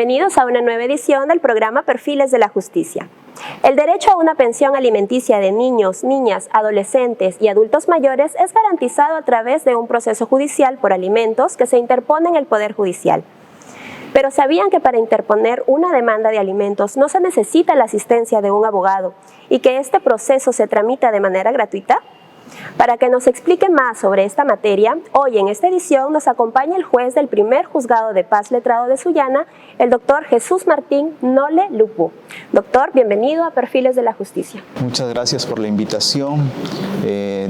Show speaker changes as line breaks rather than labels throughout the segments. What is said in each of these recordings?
Bienvenidos a una nueva edición del programa Perfiles de la Justicia. El derecho a una pensión alimenticia de niños, niñas, adolescentes y adultos mayores es garantizado a través de un proceso judicial por alimentos que se interpone en el Poder Judicial. Pero ¿sabían que para interponer una demanda de alimentos no se necesita la asistencia de un abogado y que este proceso se tramita de manera gratuita? Para que nos explique más sobre esta materia, hoy en esta edición nos acompaña el juez del primer juzgado de paz letrado de Sullana, el doctor Jesús Martín Nole Lupu. Doctor, bienvenido a Perfiles de la Justicia.
Muchas gracias por la invitación,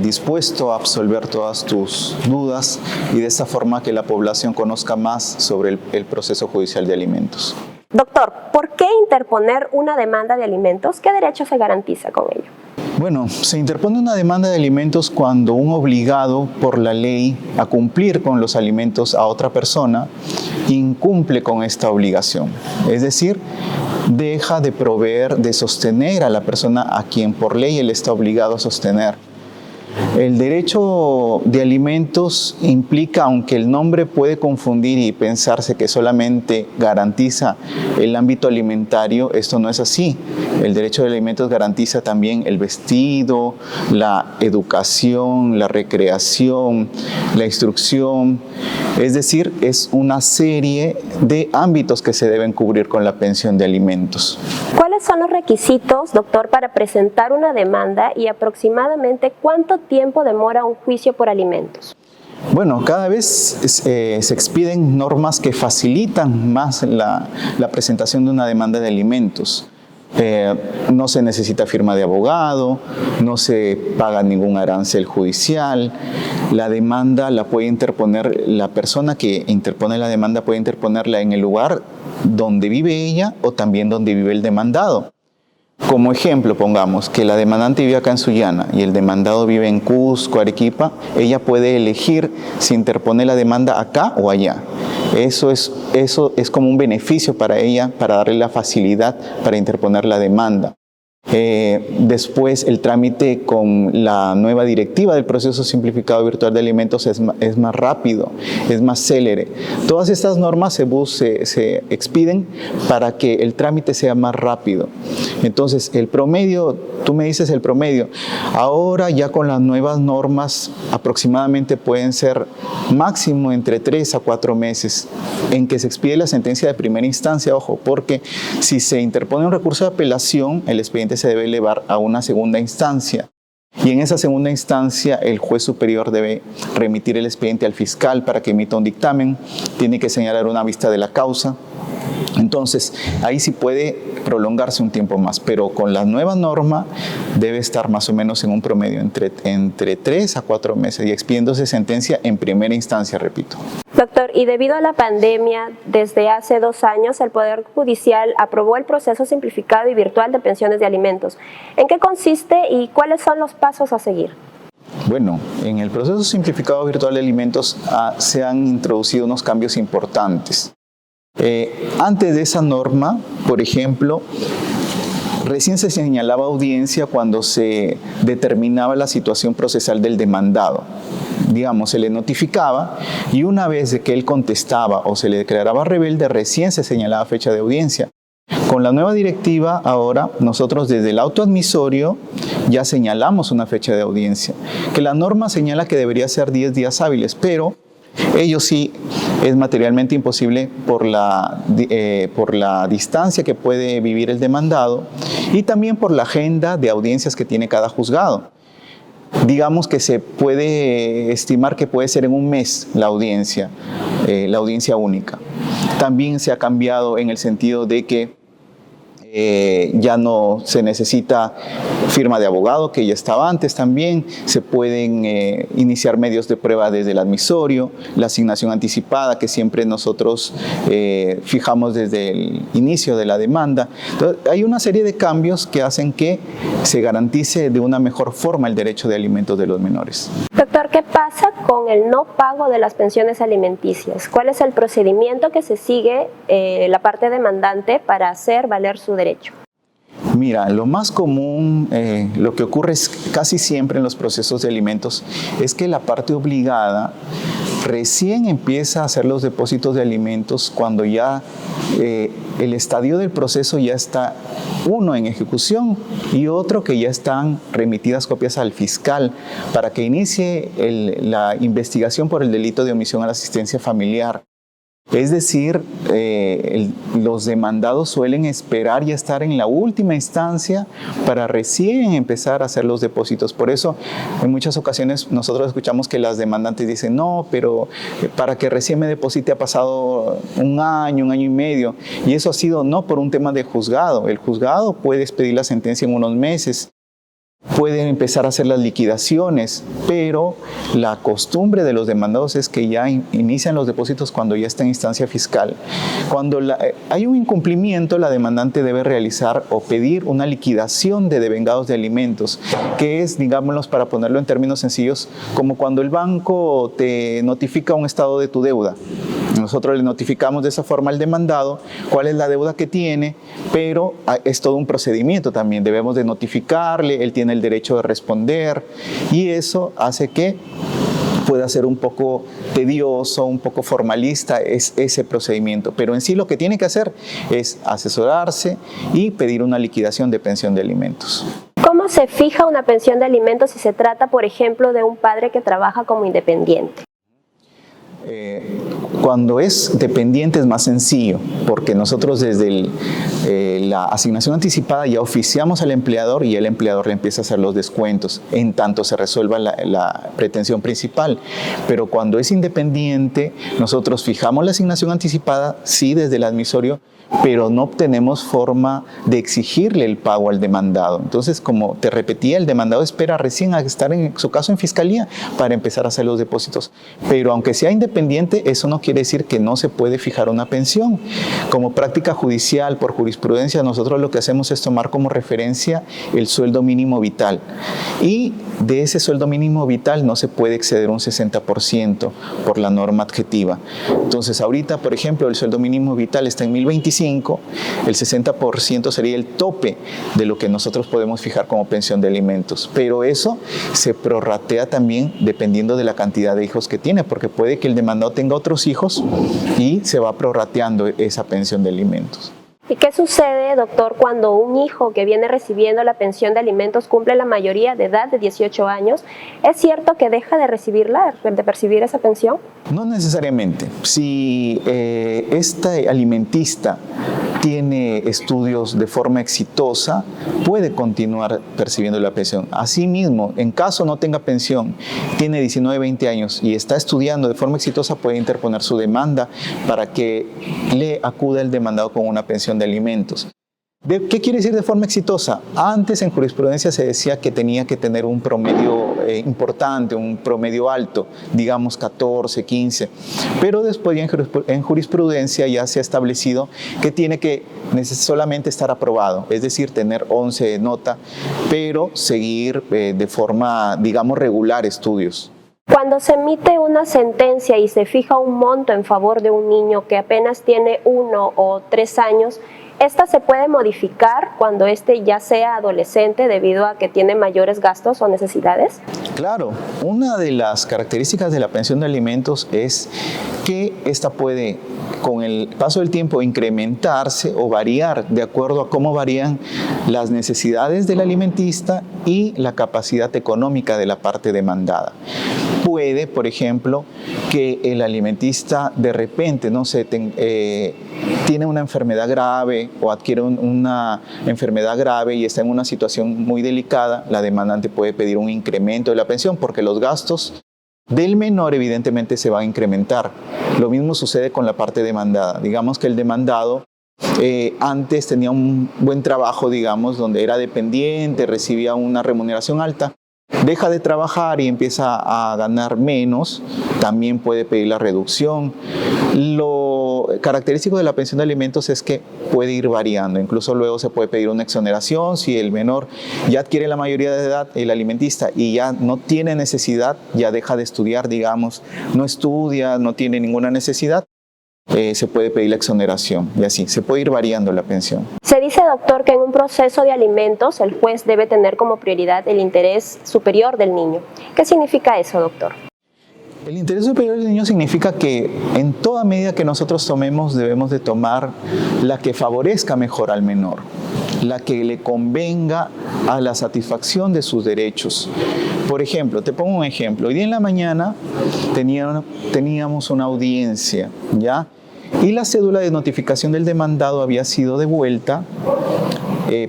dispuesto a absolver todas tus dudas y de esta forma que la población conozca más sobre el proceso judicial de alimentos.
Doctor, ¿por qué interponer una demanda de alimentos? ¿Qué derecho se garantiza con ello?
Bueno, se interpone una demanda de alimentos cuando un obligado por la ley a cumplir con los alimentos a otra persona incumple con esta obligación. Es decir, deja de proveer, de sostener a la persona a quien por ley él está obligado a sostener. El derecho de alimentos implica, aunque el nombre puede confundir y pensarse que solamente garantiza el ámbito alimentario, esto no es así. El derecho de alimentos garantiza también el vestido, la educación, la recreación, la instrucción. Es decir, es una serie de ámbitos que se deben cubrir con la pensión de alimentos.
¿Cuáles son los requisitos, doctor, para presentar una demanda y aproximadamente cuánto tiempo demora un juicio por alimentos?
Bueno, cada vez se expiden normas que facilitan más la presentación de una demanda de alimentos. No se necesita firma de abogado, no se paga ningún arancel judicial. La demanda la puede interponer, la persona que interpone la demanda puede interponerla en el lugar donde vive ella o también donde vive el demandado. Como ejemplo, pongamos que la demandante vive acá en Sullana y el demandado vive en Cusco, Arequipa, ella puede elegir si interpone la demanda acá o allá. Eso es como un beneficio para ella, para darle la facilidad para interponer la demanda. Después, el trámite con la nueva directiva del proceso simplificado virtual de alimentos es más rápido, es más célere. Todas estas normas se expiden para que el trámite sea más rápido. Entonces, el promedio, tú me dices el promedio, ahora ya con las nuevas normas aproximadamente pueden ser máximo entre 3 a 4 meses en que se expide la sentencia de primera instancia, ojo, porque si se interpone un recurso de apelación, el expediente se debe elevar a una segunda instancia. Y en esa segunda instancia, el juez superior debe remitir el expediente al fiscal para que emita un dictamen, tiene que señalar una vista de la causa. Entonces, ahí sí puede prolongarse un tiempo más, pero con la nueva norma debe estar más o menos en un promedio entre 3 a 4 meses y expidiéndose sentencia en primera instancia, repito.
Doctor, y debido a la pandemia, desde hace 2 años el Poder Judicial aprobó el proceso simplificado y virtual de pensiones de alimentos. ¿En qué consiste y cuáles son los pasos a seguir?
Bueno, en el proceso simplificado virtual de alimentos se han introducido unos cambios importantes. Antes de esa norma, por ejemplo, recién se señalaba audiencia cuando se determinaba la situación procesal del demandado. Digamos, se le notificaba y una vez de que él contestaba o se le declaraba rebelde, recién se señalaba fecha de audiencia. Con la nueva directiva, ahora nosotros desde el auto admisorio ya señalamos una fecha de audiencia, que la norma señala que debería ser 10 días hábiles, pero ello sí es materialmente imposible por la distancia que puede vivir el demandado y también por la agenda de audiencias que tiene cada juzgado. Digamos que se puede estimar que puede ser en un mes la audiencia única. También se ha cambiado en el sentido de que ya no se necesita firma de abogado, que ya estaba antes también. Se pueden iniciar medios de prueba desde el admisorio, la asignación anticipada que siempre nosotros fijamos desde el inicio de la demanda. Entonces, hay una serie de cambios que hacen que se garantice de una mejor forma el derecho de alimentos de los menores.
Doctor, ¿qué pasa con el no pago de las pensiones alimenticias? ¿Cuál es el procedimiento que se sigue la parte demandante para hacer valer su derecho?
Mira, lo más común, lo que ocurre es casi siempre en los procesos de alimentos, es que la parte obligada recién empieza a hacer los depósitos de alimentos cuando ya el estadio del proceso ya está uno en ejecución y otro que ya están remitidas copias al fiscal para que inicie la investigación por el delito de omisión a la asistencia familiar. Es decir, los demandados suelen esperar ya estar en la última instancia para recién empezar a hacer los depósitos. Por eso, en muchas ocasiones nosotros escuchamos que las demandantes dicen, no, pero para que recién me deposite ha pasado un año y medio. Y eso ha sido no por un tema de juzgado. El juzgado puede expedir la sentencia en unos meses. Pueden empezar a hacer las liquidaciones, pero la costumbre de los demandados es que ya inician los depósitos cuando ya está en instancia fiscal. Cuando hay un incumplimiento, la demandante debe realizar o pedir una liquidación de devengados de alimentos, que es, digámoslo para ponerlo en términos sencillos, como cuando el banco te notifica un estado de tu deuda. Nosotros le notificamos de esa forma al demandado cuál es la deuda que tiene, pero es todo un procedimiento también. Debemos de notificarle, él tiene el derecho de responder y eso hace que pueda ser un poco tedioso, un poco formalista ese procedimiento. Pero en sí lo que tiene que hacer es asesorarse y pedir una liquidación de pensión de alimentos.
¿Cómo se fija una pensión de alimentos si se trata, por ejemplo, de un padre que trabaja como independiente?
Cuando es dependiente es más sencillo, porque nosotros desde la asignación anticipada ya oficiamos al empleador y el empleador le empieza a hacer los descuentos en tanto se resuelva la pretensión principal. Pero cuando es independiente, nosotros fijamos la asignación anticipada, sí, desde el admisorio, pero no obtenemos forma de exigirle el pago al demandado. Entonces, como te repetía, el demandado espera recién a estar en su caso en fiscalía para empezar a hacer los depósitos. Pero aunque sea independiente, eso no quiere decir que no se puede fijar una pensión. Como práctica judicial, por jurisprudencia, nosotros lo que hacemos es tomar como referencia el sueldo mínimo vital. Y de ese sueldo mínimo vital no se puede exceder un 60% por la norma adjetiva. Entonces, ahorita, por ejemplo, el sueldo mínimo vital está en 1025, el 60% sería el tope de lo que nosotros podemos fijar como pensión de alimentos. Pero eso se prorratea también dependiendo de la cantidad de hijos que tiene, porque puede que el demandado tenga otros hijos y se va prorrateando esa pensión de alimentos.
¿Y qué sucede, doctor, cuando un hijo que viene recibiendo la pensión de alimentos cumple la mayoría de edad de 18 años? ¿Es cierto que deja de recibirla, de percibir esa pensión?
No necesariamente. Si este alimentista tiene estudios de forma exitosa, puede continuar percibiendo la pensión. Asimismo, en caso no tenga pensión, tiene 19, 20 años y está estudiando de forma exitosa, puede interponer su demanda para que le acuda el demandado con una pensión de alimentos. ¿Qué quiere decir de forma exitosa? Antes en jurisprudencia se decía que tenía que tener un promedio importante, un promedio alto, digamos 14, 15, pero después ya en jurisprudencia ya se ha establecido que tiene que solamente estar aprobado, es decir, tener 11 de nota, pero seguir de forma, digamos, regular estudios.
Cuando se emite una sentencia y se fija un monto en favor de un niño que apenas tiene 1 o 3 años, ¿esta se puede modificar cuando éste ya sea adolescente debido a que tiene mayores gastos o necesidades?
Claro, una de las características de la pensión de alimentos es que esta puede, con el paso del tiempo, incrementarse o variar de acuerdo a cómo varían las necesidades del alimentista y la capacidad económica de la parte demandada. Puede, por ejemplo, que el alimentista de repente, no sé, tiene una enfermedad grave o adquiere una enfermedad grave y está en una situación muy delicada, la demandante puede pedir un incremento de la pensión porque los gastos del menor evidentemente se van a incrementar. Lo mismo sucede con la parte demandada. Digamos que el demandado antes tenía un buen trabajo, digamos, donde era dependiente, recibía una remuneración alta. Deja de trabajar y empieza a ganar menos, también puede pedir la reducción. Lo característico de la pensión de alimentos es que puede ir variando, incluso luego se puede pedir una exoneración si el menor ya adquiere la mayoría de edad, el alimentista, y ya no tiene necesidad, ya deja de estudiar, digamos, no estudia, no tiene ninguna necesidad. Se puede pedir la exoneración y así, se puede ir variando la pensión.
Se dice, doctor, que en un proceso de alimentos el juez debe tener como prioridad el interés superior del niño. ¿Qué significa eso, doctor?
El interés superior del niño significa que en toda medida que nosotros tomemos, debemos de tomar la que favorezca mejor al menor, la que le convenga a la satisfacción de sus derechos. Por ejemplo, te pongo un ejemplo. Hoy día en la mañana teníamos una audiencia, ¿ya? Y la cédula de notificación del demandado había sido devuelta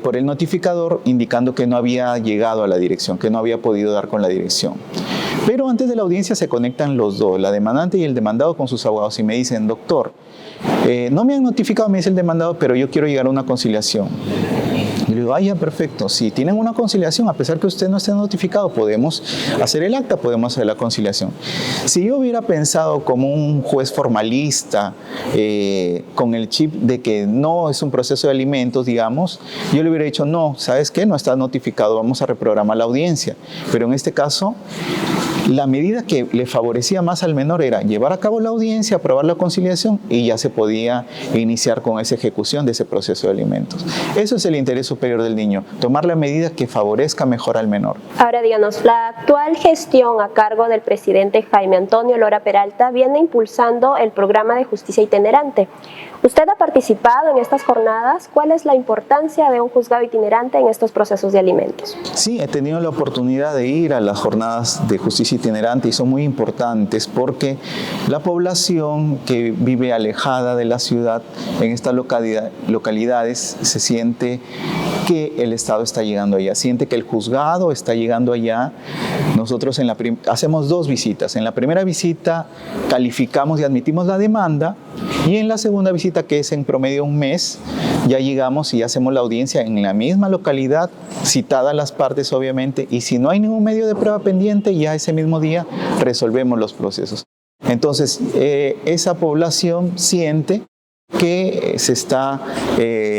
por el notificador, indicando que no había llegado a la dirección, que no había podido dar con la dirección. Pero antes de la audiencia se conectan los dos, la demandante y el demandado, con sus abogados, y me dicen: doctor, no me han notificado, me dice el demandado, pero yo quiero llegar a una conciliación. Y le digo: ya, perfecto, si tienen una conciliación, a pesar que usted no esté notificado, podemos hacer el acta, podemos hacer la conciliación. Si yo hubiera pensado como un juez formalista, con el chip de que no es un proceso de alimentos, digamos, yo le hubiera dicho: no, ¿sabes qué? No está notificado, vamos a reprogramar la audiencia. Pero en este caso, la medida que le favorecía más al menor era llevar a cabo la audiencia, aprobar la conciliación, y ya se podía iniciar con esa ejecución de ese proceso de alimentos. Eso es el interés superior del niño, tomar la medida que favorezca mejor al menor.
Ahora díganos, la actual gestión a cargo del presidente Jaime Antonio Lora Peralta viene impulsando el programa de justicia itinerante. ¿Usted ha participado en estas jornadas? ¿Cuál es la importancia de un juzgado itinerante en estos procesos de alimentos?
Sí, he tenido la oportunidad de ir a las jornadas de justicia itinerante y son muy importantes porque la población que vive alejada de la ciudad en estas localidades se siente que el Estado está llegando allá, siente que el juzgado está llegando allá. Nosotros hacemos 2 visitas. En la primera visita calificamos y admitimos la demanda, y en la segunda visita, que es en promedio un mes, ya llegamos y hacemos la audiencia en la misma localidad, citadas las partes obviamente, y si no hay ningún medio de prueba pendiente, ya ese mismo día resolvemos los procesos. Entonces, esa población siente que se está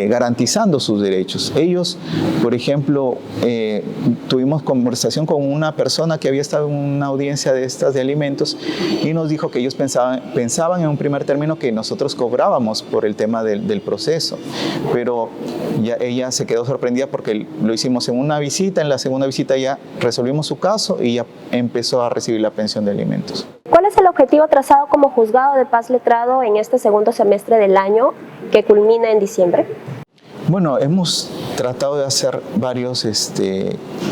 garantizando sus derechos. Ellos, por ejemplo, tuvimos conversación con una persona que había estado en una audiencia de estas de alimentos y nos dijo que ellos pensaban en un primer término que nosotros cobrábamos por el tema del proceso, pero ella se quedó sorprendida porque lo hicimos en una visita, en la segunda visita ya resolvimos su caso y ya empezó a recibir la pensión de alimentos.
¿Cuál es el objetivo trazado como juzgado de paz letrado en este segundo semestre del año que culmina en diciembre?
Bueno, hemos tratado de hacer varios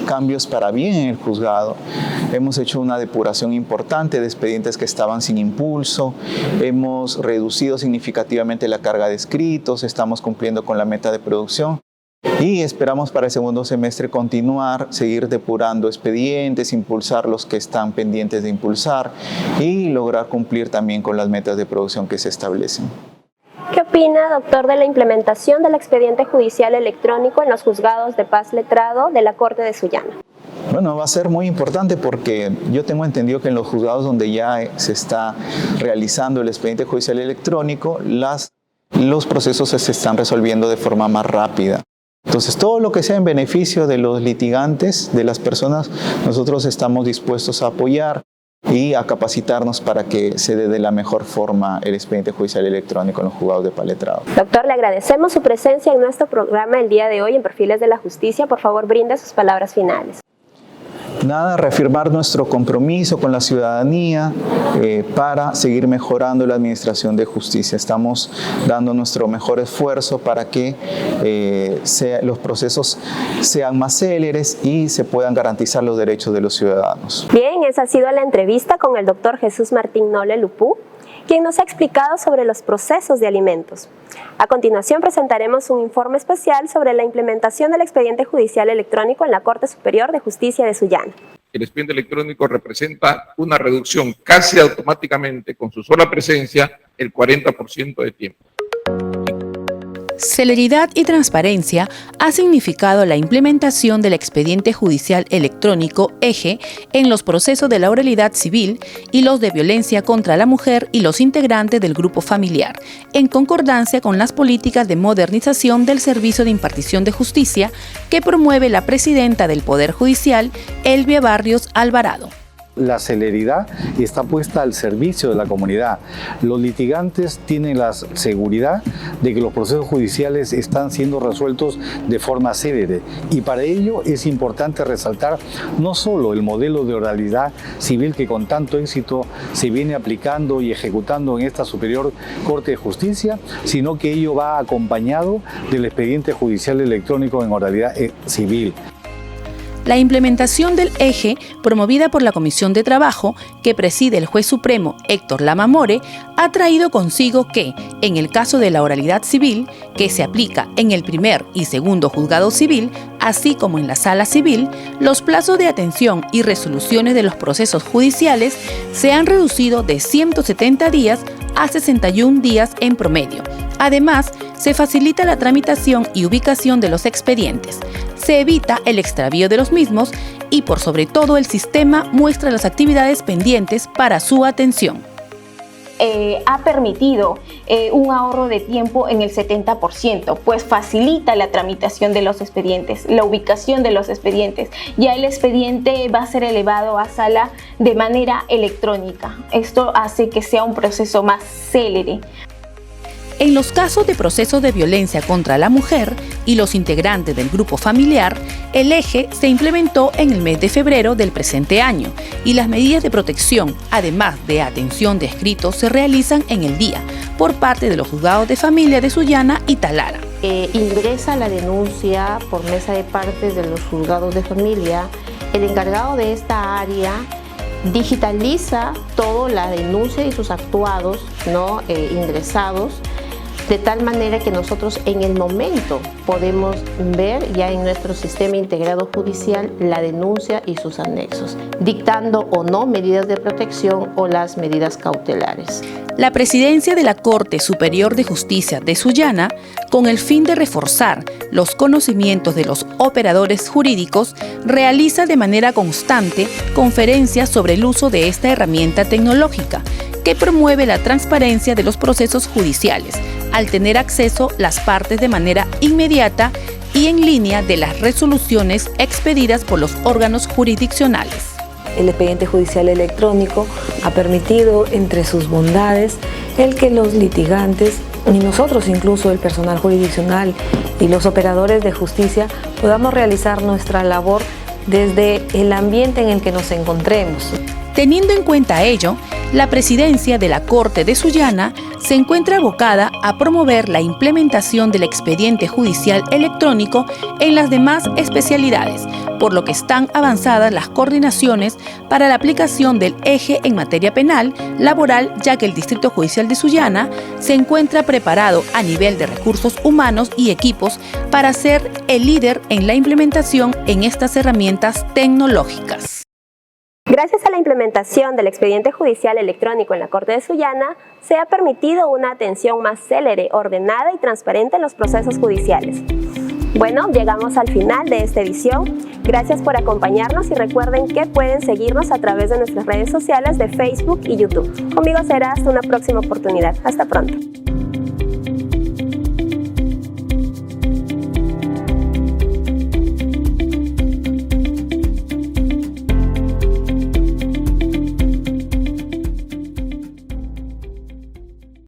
cambios para bien en el juzgado. Hemos hecho una depuración importante de expedientes que estaban sin impulso. Hemos reducido significativamente la carga de escritos. Estamos cumpliendo con la meta de producción. Y esperamos para el segundo semestre continuar, seguir depurando expedientes, impulsar los que están pendientes de impulsar y lograr cumplir también con las metas de producción que se establecen.
¿Qué opina, doctor, de la implementación del expediente judicial electrónico en los juzgados de paz letrado de la Corte de Sullana?
Bueno, va a ser muy importante porque yo tengo entendido que en los juzgados donde ya se está realizando el expediente judicial electrónico, los procesos se están resolviendo de forma más rápida. Entonces, todo lo que sea en beneficio de los litigantes, de las personas, nosotros estamos dispuestos a apoyar y a capacitarnos para que se dé de la mejor forma el expediente judicial electrónico en los juzgados de paz letrado.
Doctor, le agradecemos su presencia en nuestro programa el día de hoy en Perfiles de la Justicia. Por favor, brinde sus palabras finales.
Nada, reafirmar nuestro compromiso con la ciudadanía para seguir mejorando la administración de justicia. Estamos dando nuestro mejor esfuerzo para que los procesos sean más céleres y se puedan garantizar los derechos de los ciudadanos.
Bien, esa ha sido la entrevista con el doctor Jesús Martín Noble Lupú, quien nos ha explicado sobre los procesos de alimentos. A continuación presentaremos un informe especial sobre la implementación del expediente judicial electrónico en la Corte Superior de Justicia de Sullana.
El expediente electrónico representa una reducción casi automáticamente, con su sola presencia, el 40% de tiempo.
Celeridad y transparencia ha significado la implementación del expediente judicial electrónico EJE en los procesos de la oralidad civil y los de violencia contra la mujer y los integrantes del grupo familiar, en concordancia con las políticas de modernización del servicio de impartición de justicia que promueve la presidenta del Poder Judicial, Elvia Barrios Alvarado.
La celeridad está puesta al servicio de la comunidad. Los litigantes tienen la seguridad de que los procesos judiciales están siendo resueltos de forma célere, y para ello es importante resaltar no solo el modelo de oralidad civil que con tanto éxito se viene aplicando y ejecutando en esta Superior Corte de Justicia, sino que ello va acompañado del expediente judicial electrónico en oralidad civil.
La implementación del eje, promovida por la Comisión de Trabajo, que preside el juez supremo Héctor Lamamore, ha traído consigo que, en el caso de la oralidad civil, que se aplica en el primer y segundo juzgado civil, así como en la sala civil, los plazos de atención y resoluciones de los procesos judiciales se han reducido de 170 días a 61 días en promedio. Además, se facilita la tramitación y ubicación de los expedientes, se evita el extravío de los mismos y, por sobre todo, el sistema muestra las actividades pendientes para su atención.
Ha permitido un ahorro de tiempo en el 70%, pues facilita la tramitación de los expedientes, la ubicación de los expedientes. Ya el expediente va a ser elevado a sala de manera electrónica. Esto hace que sea un proceso más célere.
En los casos de procesos de violencia contra la mujer y los integrantes del grupo familiar, el eje se implementó en el mes de febrero del presente año y las medidas de protección, además de atención de escritos, se realizan en el día por parte de los juzgados de familia de Sullana y Talara.
Ingresa la denuncia por mesa de partes de los juzgados de familia. El encargado de esta área digitaliza toda la denuncia y sus actuados ingresados, de tal manera que nosotros en el momento podemos ver ya en nuestro sistema integrado judicial la denuncia y sus anexos, dictando o no medidas de protección o las medidas cautelares.
La presidencia de la Corte Superior de Justicia de Sullana, con el fin de reforzar los conocimientos de los operadores jurídicos, realiza de manera constante conferencias sobre el uso de esta herramienta tecnológica que promueve la transparencia de los procesos judiciales, al tener acceso las partes de manera inmediata y en línea de las resoluciones expedidas por los órganos jurisdiccionales.
El expediente judicial electrónico ha permitido, entre sus bondades, el que los litigantes y nosotros, incluso el personal jurisdiccional y los operadores de justicia, podamos realizar nuestra labor desde el ambiente en el que nos encontremos.
Teniendo en cuenta ello, la presidencia de la Corte de Sullana se encuentra abocada a promover la implementación del expediente judicial electrónico en las demás especialidades, por lo que están avanzadas las coordinaciones para la aplicación del eje en materia penal, laboral, ya que el Distrito Judicial de Sullana se encuentra preparado a nivel de recursos humanos y equipos para ser el líder en la implementación en estas herramientas tecnológicas.
Gracias a la implementación del expediente judicial electrónico en la Corte de Sullana, se ha permitido una atención más célere, ordenada y transparente en los procesos judiciales. Bueno, llegamos al final de esta edición. Gracias por acompañarnos y recuerden que pueden seguirnos a través de nuestras redes sociales de Facebook y YouTube. Conmigo será hasta una próxima oportunidad. Hasta pronto.